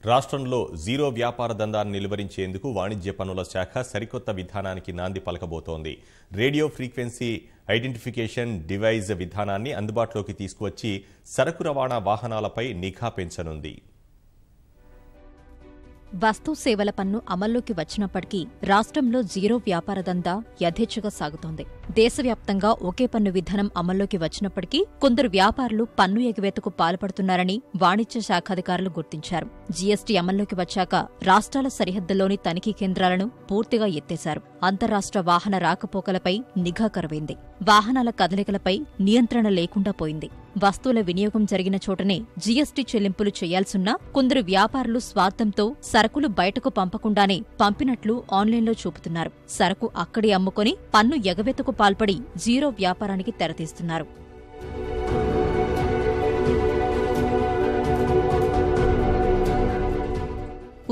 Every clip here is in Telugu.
రాష్ట్రంలో జీరో వ్యాపార దందాన్ని నిలువరించేందుకు వాణిజ్య పన్నుల శాఖ సరికొత్త విధానానికి నాంది పలకబోతోంది. రేడియో ఫ్రీక్వెన్సీ ఐడెంటిఫికేషన్ డివైజ్ విధానాన్ని అందుబాటులోకి తీసుకువచ్చి సరకు రవాణా వాహనాలపై నిఘా పెంచనుంది. వస్తు సేవల పన్ను అమల్లోకి వచ్చినప్పటికీ రాష్ట్రంలో జీరో వ్యాపార దందా యథేచ్ఛగా సాగుతోంది. దేశవ్యాప్తంగా ఒకే పన్ను విధానం అమల్లోకి వచ్చినప్పటికీ కొందరు వ్యాపారులు పన్ను ఎగవేతకు పాల్పడుతున్నారని వాణిజ్య శాఖాధికారులు గుర్తించారు. జీఎస్టీ అమల్లోకి వచ్చాక రాష్ట్రాల సరిహద్దుల్లోని తనిఖీ కేంద్రాలను పూర్తిగా ఎత్తేశారు. అంతర్రాష్ట్ర వాహన రాకపోకలపై నిఘా కరువైంది. వాహనాల కదలికలపై నియంత్రణ లేకుండా పోయింది. వస్తువుల వినియోగం జరిగిన చోటనే జీఎస్టీ చెల్లింపులు చేయాల్సున్నా కొందరు వ్యాపారులు స్వార్థంతో సరకులు బయటకు పంపకుండానే పంపినట్లు ఆన్లైన్లో చూపుతున్నారు. సరకు అక్కడే అమ్ముకొని పన్ను ఎగవేతకు పాల్పడి జీరో వ్యాపారానికి తెరతీస్తున్నారు.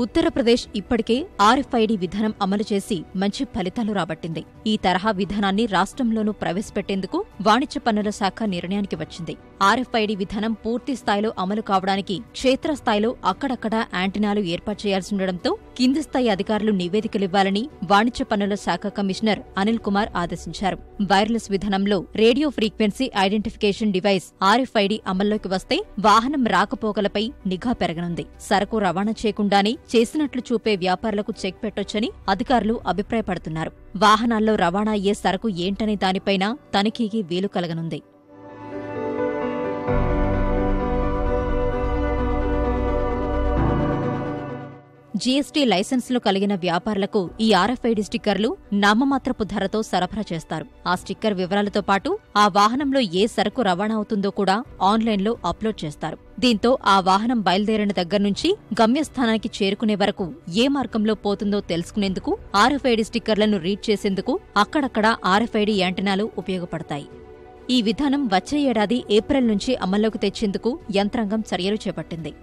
ఉత్తరప్రదేశ్ ఇప్పటికే ఆర్ఎఫ్ఐడి విధానం అమలు చేసి మంచి ఫలితాలు రాబట్టింది. ఈ తరహా విధానాన్ని రాష్ట్రంలోనూ ప్రవేశపెట్టేందుకు వాణిజ్య పన్నుల శాఖ నిర్ణయానికి వచ్చింది. ఆర్ఎఫ్ఐడి విధానం పూర్తి స్థాయిలో అమలు కావడానికి క్షేత్రస్థాయిలో అక్కడక్కడా యాంటీనాలు ఏర్పాటు చేయాల్సిండటంతో కింది స్థాయి అధికారులు నివేదికలివ్వాలని వాణిజ్య పన్నుల శాఖ కమిషనర్ అనిల్ కుమార్ ఆదేశించారు. వైర్లెస్ విధానంలో radio frequency identification device RFID అమల్లోకి వస్తే వాహనం రాకపోకలపై నిఘా పెరగనుంది. సరకు రవాణా చేయకుండానే చేసినట్లు చూపే వ్యాపారులకు చెక్ పెట్టొచ్చని అధికారులు అభిప్రాయపడుతున్నారు. వాహనాల్లో రవాణా అయ్యే సరకు ఏంటనే దానిపైన తనిఖీకి వీలు కలగనుంది. జీఎస్టీ లైసెన్సులు కలిగిన వ్యాపారులకు ఈ ఆర్ఎఫ్ఐడి స్టిక్కర్లు నామమాత్రపు ధరతో సరఫరా చేస్తారు. ఆ స్టిక్కర్ వివరాలతో పాటు ఆ వాహనంలో ఏ సరకు రవాణా అవుతుందో కూడా ఆన్లైన్లో అప్లోడ్ చేస్తారు. దీంతో ఆ వాహనం బయలుదేరిన దగ్గర్నుంచి గమ్యస్థానానికి చేరుకునే వరకు ఏ మార్గంలో పోతుందో తెలుసుకునేందుకు ఆర్ఎఫ్ఐడి స్టిక్కర్లను రీడ్ చేసేందుకు అక్కడక్కడ ఆర్ఎఫ్ఐడి యాంటెనాలు ఉపయోగపడతాయి. ఈ విధానం వచ్చే ఏడాది ఏప్రిల్ నుంచి అమల్లోకి తెచ్చేందుకు యంత్రాంగం చర్యలు చేపట్టింది.